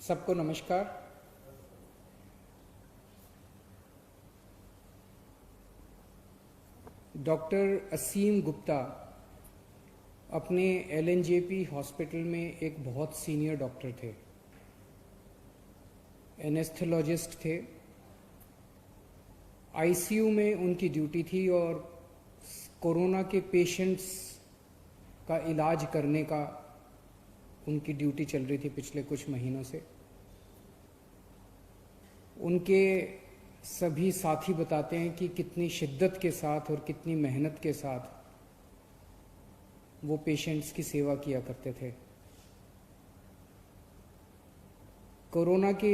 सबको नमस्कार। डॉक्टर असीम गुप्ता अपने एलएनजेपी हॉस्पिटल में एक बहुत सीनियर डॉक्टर थे, एनेस्थेलॉजिस्ट थे। आईसीयू में उनकी ड्यूटी थी और कोरोना के पेशेंट्स का इलाज करने का उनकी ड्यूटी चल रही थी पिछले कुछ महीनों से। उनके सभी साथी बताते हैं कि कितनी शिद्दत के साथ और कितनी मेहनत के साथ वो पेशेंट्स की सेवा किया करते थे। कोरोना के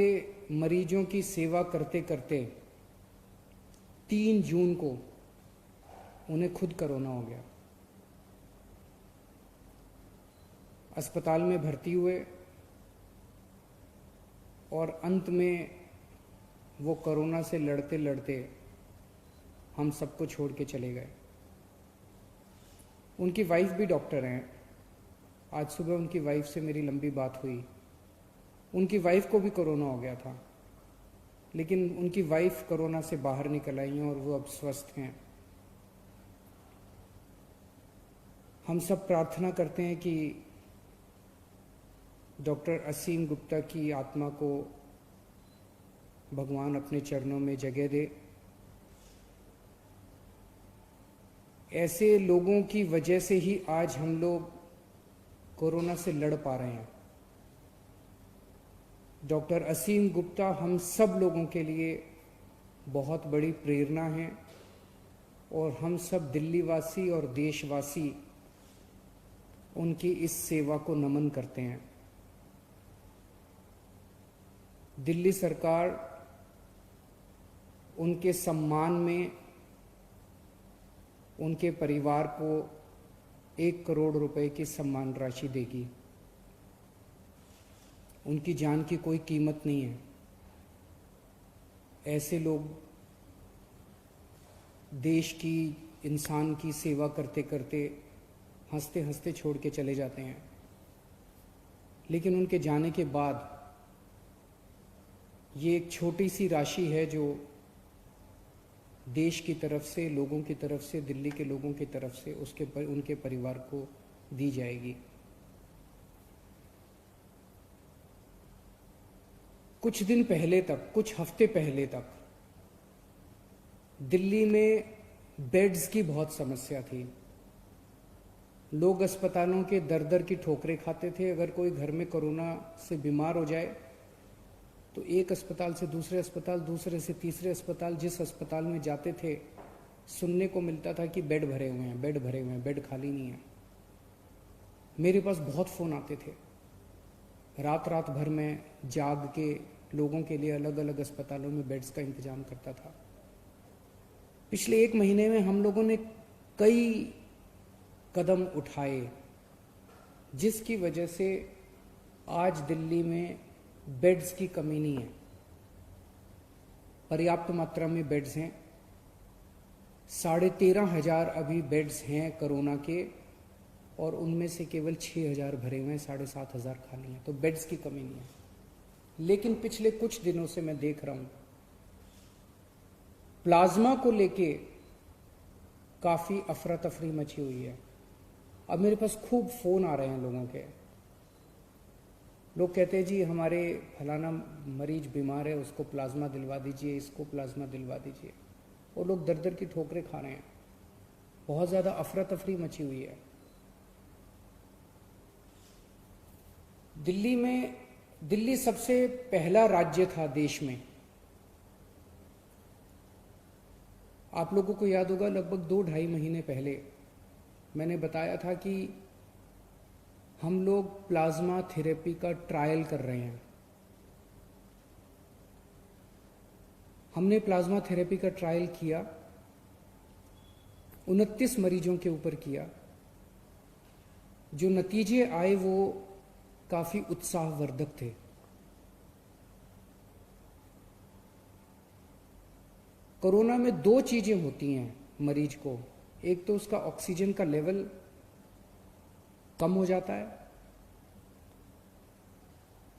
मरीजों की सेवा करते करते 3 जून को उन्हें खुद कोरोना हो गया। अस्पताल में भर्ती हुए और अंत में वो कोरोना से लड़ते लड़ते हम सबको छोड़ के चले गए। उनकी वाइफ भी डॉक्टर हैं। आज सुबह उनकी वाइफ से मेरी लंबी बात हुई। उनकी वाइफ को भी कोरोना हो गया था, लेकिन उनकी वाइफ कोरोना से बाहर निकल आई हैं और वो अब स्वस्थ हैं। हम सब प्रार्थना करते हैं कि डॉक्टर असीम गुप्ता की आत्मा को भगवान अपने चरणों में जगह दे। ऐसे लोगों की वजह से ही आज हम लोग कोरोना से लड़ पा रहे हैं। डॉक्टर असीम गुप्ता हम सब लोगों के लिए बहुत बड़ी प्रेरणा हैं और हम सब दिल्ली वासी और देशवासी उनकी इस सेवा को नमन करते हैं। दिल्ली सरकार उनके सम्मान में उनके परिवार को 1 करोड़ रुपए की सम्मान राशि देगी। उनकी जान की कोई कीमत नहीं है। ऐसे लोग देश की, इंसान की सेवा करते करते हंसते हंसते छोड़ के चले जाते हैं, लेकिन उनके जाने के बाद ये एक छोटी सी राशि है जो देश की तरफ से, लोगों की तरफ से, दिल्ली के लोगों की तरफ से उनके परिवार को दी जाएगी। कुछ दिन पहले तक, कुछ हफ्ते पहले तक दिल्ली में बेड्स की बहुत समस्या थी। लोग अस्पतालों के दर दर की ठोकरें खाते थे। अगर कोई घर में कोरोना से बीमार हो जाए तो एक अस्पताल से दूसरे अस्पताल, दूसरे से तीसरे अस्पताल, जिस अस्पताल में जाते थे सुनने को मिलता था कि बेड भरे हुए हैं, बेड भरे हुए हैं, बेड खाली नहीं है। मेरे पास बहुत फ़ोन आते थे। रात रात भर में जाग के लोगों के लिए अलग अलग अस्पतालों में बेड्स का इंतजाम करता था। पिछले 1 महीने में हम लोगों ने कई कदम उठाए, जिसकी वजह से आज दिल्ली में बेड्स की कमी नहीं है। पर्याप्त मात्रा में बेड्स हैं। 13,500 अभी बेड्स हैं कोरोना के, और उनमें से केवल 6,000 भरे हुए हैं, 7,500 खाली हैं। तो बेड्स की कमी नहीं है। लेकिन पिछले कुछ दिनों से मैं देख रहा हूं प्लाज्मा को लेके काफी अफरा तफरी मची हुई है। अब मेरे पास खूब फोन आ रहे हैं लोगों के। लोग कहते हैं जी हमारे फलाना मरीज बीमार है, उसको प्लाज्मा दिलवा दीजिए, इसको प्लाज्मा दिलवा दीजिए। और लोग दर दर की ठोकरें खा रहे हैं। बहुत ज़्यादा अफरा तफरी मची हुई है दिल्ली में। दिल्ली सबसे पहला राज्य था देश में। आप लोगों को याद होगा लगभग 2-2.5 महीने पहले मैंने बताया था कि हम लोग प्लाज्मा थेरेपी का ट्रायल कर रहे हैं। हमने प्लाज्मा थेरेपी का ट्रायल किया, 29 मरीजों के ऊपर किया। जो नतीजे आए वो काफी उत्साहवर्धक थे। कोरोना में 2 चीजें होती हैं मरीज को। एक तो उसका ऑक्सीजन का लेवल कम हो जाता है,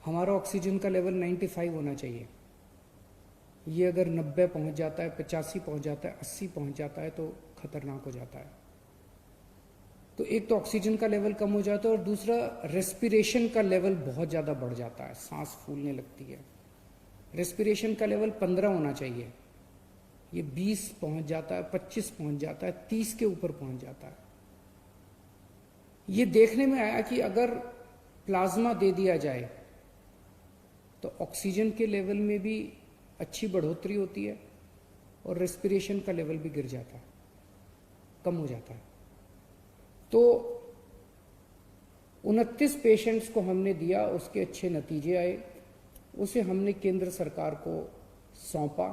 हमारा ऑक्सीजन का लेवल 95 होना चाहिए। ये अगर 90 पहुंच जाता है, 85 पहुंच जाता है, 80 पहुंच जाता है तो खतरनाक हो जाता है। तो एक तो ऑक्सीजन का लेवल कम हो जाता है और दूसरा रेस्पिरेशन का लेवल बहुत ज़्यादा बढ़ जाता है, सांस फूलने लगती है। रेस्पिरेशन का लेवल 15 होना चाहिए, ये 20 पहुंच जाता है, 25 पहुंच जाता है, 30 के ऊपर पहुंच जाता है। ये देखने में आया कि अगर प्लाज्मा दे दिया जाए तो ऑक्सीजन के लेवल में भी अच्छी बढ़ोतरी होती है और रेस्पिरेशन का लेवल भी गिर जाता है, कम हो जाता है। तो 29 पेशेंट्स को हमने दिया, उसके अच्छे नतीजे आए, उसे हमने केंद्र सरकार को सौंपा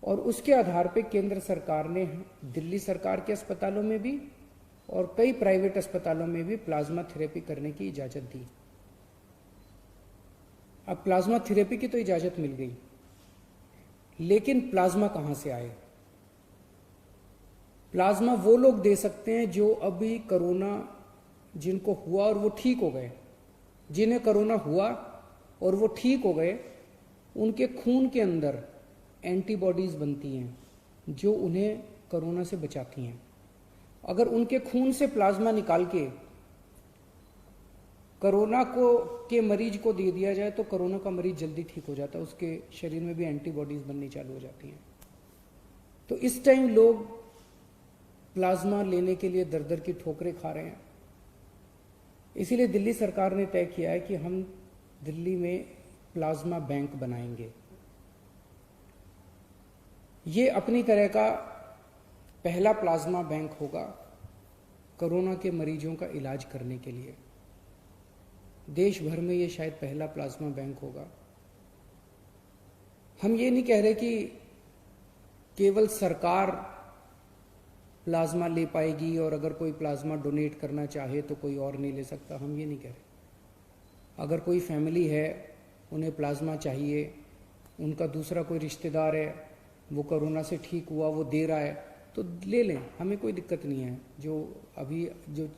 और उसके आधार पे केंद्र सरकार ने दिल्ली सरकार के अस्पतालों में भी और कई प्राइवेट अस्पतालों में भी प्लाज्मा थेरेपी करने की इजाजत दी। अब प्लाज्मा थेरेपी की तो इजाजत मिल गई, लेकिन प्लाज्मा कहां से आए? प्लाज्मा वो लोग दे सकते हैं जो अभी कोरोना जिनको हुआ और वो ठीक हो गए। जिन्हें कोरोना हुआ और वो ठीक हो गए, उनके खून के अंदर एंटीबॉडीज बनती हैं जो उन्हें कोरोना से बचाती हैं। अगर उनके खून से प्लाज्मा निकाल के कोरोना के मरीज को दे दिया जाए तो कोरोना का मरीज जल्दी ठीक हो जाता है, उसके शरीर में भी एंटीबॉडीज बननी चालू हो जाती हैं। तो इस टाइम लोग प्लाज्मा लेने के लिए दर दर की ठोकरें खा रहे हैं। इसीलिए दिल्ली सरकार ने तय किया है कि हम दिल्ली में प्लाज्मा बैंक बनाएंगे। ये अपनी तरह का पहला प्लाज्मा बैंक होगा कोरोना के मरीजों का इलाज करने के लिए। देश भर में ये शायद पहला प्लाज्मा बैंक होगा। हम ये नहीं कह रहे कि केवल सरकार प्लाज्मा ले पाएगी और अगर कोई प्लाज्मा डोनेट करना चाहे तो कोई और नहीं ले सकता, हम ये नहीं कह रहे। अगर कोई फैमिली है, उन्हें प्लाज्मा चाहिए, उनका दूसरा कोई रिश्तेदार है, वो कोरोना से ठीक हुआ, वो दे रहा है, तो ले लें, हमें कोई दिक्कत नहीं है। जो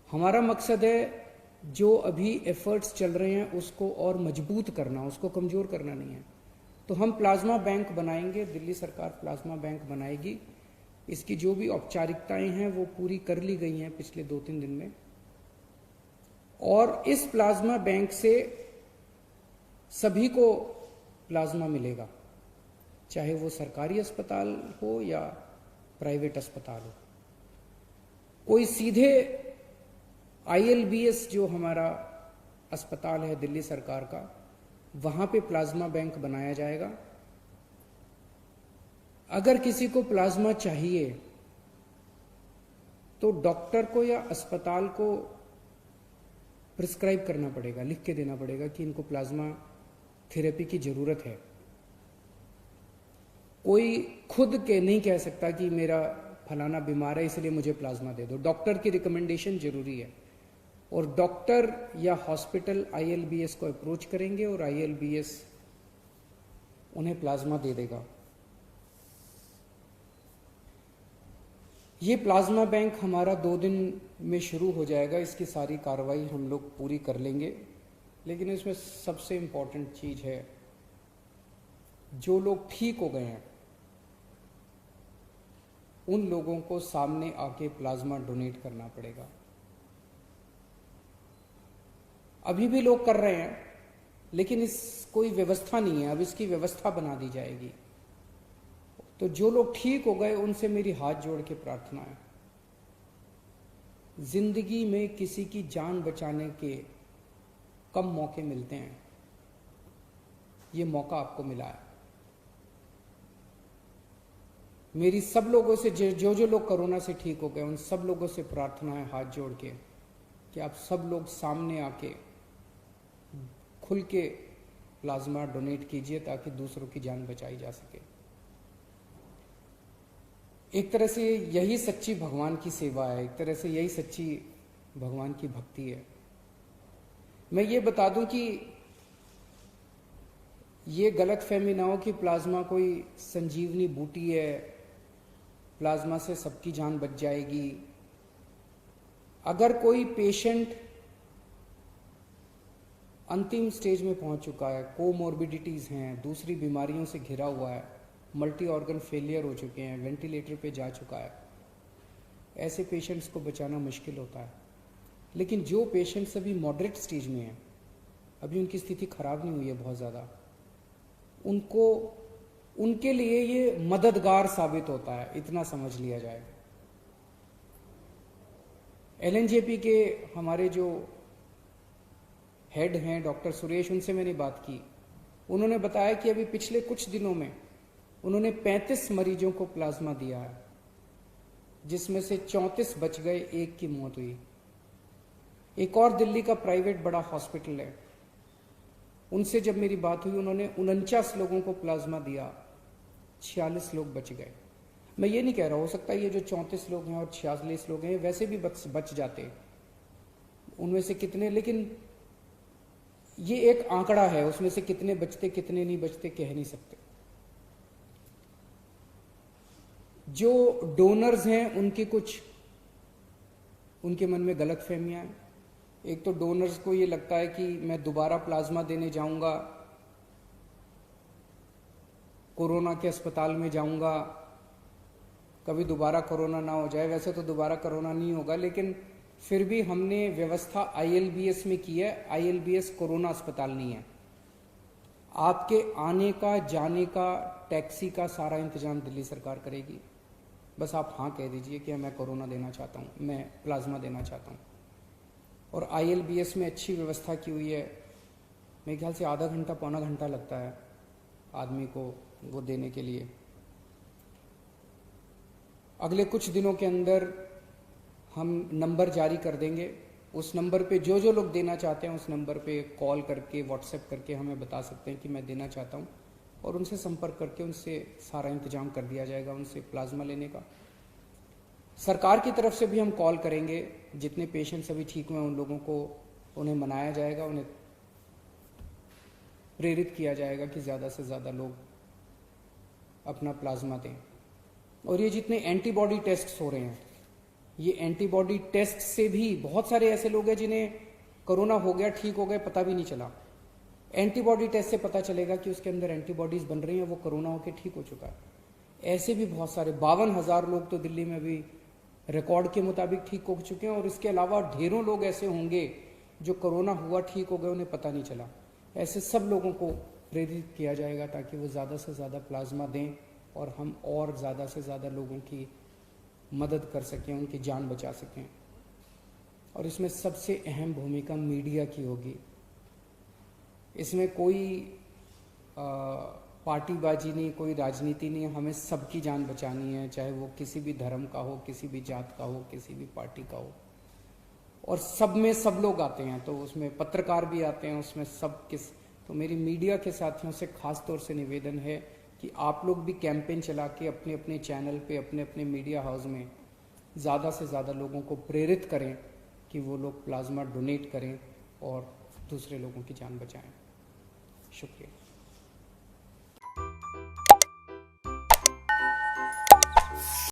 हमारा मकसद है, जो अभी एफर्ट्स चल रहे हैं उसको और मजबूत करना, उसको कमज़ोर करना नहीं है। तो हम प्लाज्मा बैंक बनाएंगे, दिल्ली सरकार प्लाज्मा बैंक बनाएगी। इसकी जो भी औपचारिकताएं हैं वो पूरी कर ली गई हैं पिछले 2-3 दिन में। और इस प्लाज्मा बैंक से सभी को प्लाज्मा मिलेगा, चाहे वो सरकारी अस्पताल हो या प्राइवेट अस्पताल हो। कोई सीधे ILBS जो हमारा अस्पताल है दिल्ली सरकार का, वहां पे प्लाज्मा बैंक बनाया जाएगा। अगर किसी को प्लाज्मा चाहिए तो डॉक्टर को या अस्पताल को प्रिस्क्राइब करना पड़ेगा, लिख के देना पड़ेगा कि इनको प्लाज्मा थेरेपी की जरूरत है। कोई खुद के नहीं कह सकता कि मेरा फलाना बीमार है इसलिए मुझे प्लाज्मा दे दो। डॉक्टर की रिकमेंडेशन जरूरी है और डॉक्टर या हॉस्पिटल ILBS को अप्रोच करेंगे और ILBS उन्हें प्लाज्मा दे देगा। ये प्लाज्मा बैंक हमारा 2 दिन में शुरू हो जाएगा। इसकी सारी कार्रवाई हम लोग पूरी कर लेंगे, लेकिन इसमें सबसे इम्पोर्टेंट चीज है, जो लोग ठीक हो गए हैं उन लोगों को सामने आके प्लाज्मा डोनेट करना पड़ेगा। अभी भी लोग कर रहे हैं, लेकिन इस कोई व्यवस्था नहीं है। अब इसकी व्यवस्था बना दी जाएगी। तो जो लोग ठीक हो गए उनसे मेरी हाथ जोड़ के प्रार्थना है, जिंदगी में किसी की जान बचाने के कम मौके मिलते हैं, ये मौका आपको मिला है। मेरी सब लोगों से जो लोग कोरोना से ठीक हो गए उन सब लोगों से प्रार्थना है हाथ जोड़ के कि आप सब लोग सामने आके खुल के प्लाज्मा डोनेट कीजिए ताकि दूसरों की जान बचाई जा सके। एक तरह से यही सच्ची भगवान की सेवा है, एक तरह से यही सच्ची भगवान की भक्ति है। मैं ये बता दूं कि ये गलत फहमी ना हो कि प्लाज्मा कोई संजीवनी बूटी है, प्लाज्मा से सबकी जान बच जाएगी। अगर कोई पेशेंट अंतिम स्टेज में पहुंच चुका है, कोमॉर्बिडिटीज़ हैं, दूसरी बीमारियों से घिरा हुआ है, मल्टी ऑर्गन फेलियर हो चुके हैं, वेंटिलेटर पे जा चुका है, ऐसे पेशेंट्स को बचाना मुश्किल होता है। लेकिन जो पेशेंट्स अभी मॉडरेट स्टेज में हैं, अभी उनकी स्थिति खराब नहीं हुई है बहुत ज़्यादा, उनके लिए ये मददगार साबित होता है, इतना समझ लिया जाए। एलएनजेपी के हमारे जो हेड हैं डॉक्टर सुरेश, उनसे मैंने बात की। उन्होंने बताया कि अभी पिछले कुछ दिनों में उन्होंने 35 मरीजों को प्लाज्मा दिया है, जिसमें से 34 बच गए, एक की मौत हुई। एक और दिल्ली का प्राइवेट बड़ा हॉस्पिटल है, उनसे जब मेरी बात हुई, उन्होंने 49 लोगों को प्लाज्मा दिया, 46 लोग बच गए। मैं ये नहीं कह रहा, हो सकता है ये जो 34 लोग हैं और 46 लोग हैं वैसे भी बच जाते, उनमें से कितने, लेकिन ये एक आंकड़ा है, उसमें से कितने बचते कितने नहीं बचते कह नहीं सकते। जो डोनर्स हैं उनके मन में गलत फहमियां हैं। एक तो डोनर्स को ये लगता है कि मैं दोबारा प्लाज्मा देने जाऊंगा, कोरोना के अस्पताल में जाऊंगा, कभी दोबारा कोरोना ना हो जाए। वैसे तो दोबारा कोरोना नहीं होगा, लेकिन फिर भी हमने व्यवस्था आईएलबीएस में की है। आईएलबीएस कोरोना अस्पताल नहीं है। आपके आने का, जाने का, टैक्सी का सारा इंतजाम दिल्ली सरकार करेगी। बस आप हाँ कह दीजिए कि मैं कोरोना देना चाहता हूँ, मैं प्लाज्मा देना चाहता हूँ। और आईएलबीएस में अच्छी व्यवस्था की हुई है। मेरे ख्याल से आधा घंटा पौना घंटा लगता है आदमी को वो देने के लिए। अगले कुछ दिनों के अंदर हम नंबर जारी कर देंगे। उस नंबर पे जो जो लोग देना चाहते हैं उस नंबर पे कॉल करके, व्हाट्सएप करके हमें बता सकते हैं कि मैं देना चाहता हूँ, और उनसे संपर्क करके उनसे सारा इंतजाम कर दिया जाएगा उनसे प्लाज्मा लेने का। सरकार की तरफ से भी हम कॉल करेंगे, जितने पेशेंट्स अभी ठीक हुए उन लोगों को, उन्हें मनाया जाएगा, उन्हें प्रेरित किया जाएगा कि ज़्यादा से ज़्यादा लोग अपना प्लाज्मा दें। और ये जितने एंटीबॉडी टेस्ट हो रहे हैं, ये एंटीबॉडी टेस्ट से भी बहुत सारे ऐसे लोग हैं जिन्हें कोरोना हो गया, ठीक हो गए, पता भी नहीं चला। एंटीबॉडी टेस्ट से पता चलेगा कि उसके अंदर एंटीबॉडीज बन रही हैं, वो कोरोना होकर ठीक हो चुका है। ऐसे भी बहुत सारे 52,000 लोग तो दिल्ली में भी रिकॉर्ड के मुताबिक ठीक हो चुके हैं, और इसके अलावा ढेरों लोग ऐसे होंगे जो कोरोना हुआ, ठीक हो गए, उन्हें पता नहीं चला। ऐसे सब लोगों को प्रेरित किया जाएगा ताकि वो ज़्यादा से ज़्यादा प्लाज्मा दें और हम और ज़्यादा से ज़्यादा लोगों की मदद कर सकें, उनकी जान बचा सकें। और इसमें सबसे अहम भूमिका मीडिया की होगी। इसमें कोई पार्टीबाजी नहीं, कोई राजनीति नहीं, हमें सबकी जान बचानी है, चाहे वो किसी भी धर्म का हो, किसी भी जात का हो, किसी भी पार्टी का हो। और सब में सब लोग आते हैं, तो उसमें पत्रकार भी आते हैं, उसमें सब तो मेरी मीडिया के साथियों से खास तौर से निवेदन है कि आप लोग भी कैंपेन चला के अपने अपने चैनल पे, अपने अपने मीडिया हाउस में ज़्यादा से ज़्यादा लोगों को प्रेरित करें कि वो लोग प्लाज्मा डोनेट करें और दूसरे लोगों की जान बचाएं। शुक्रिया।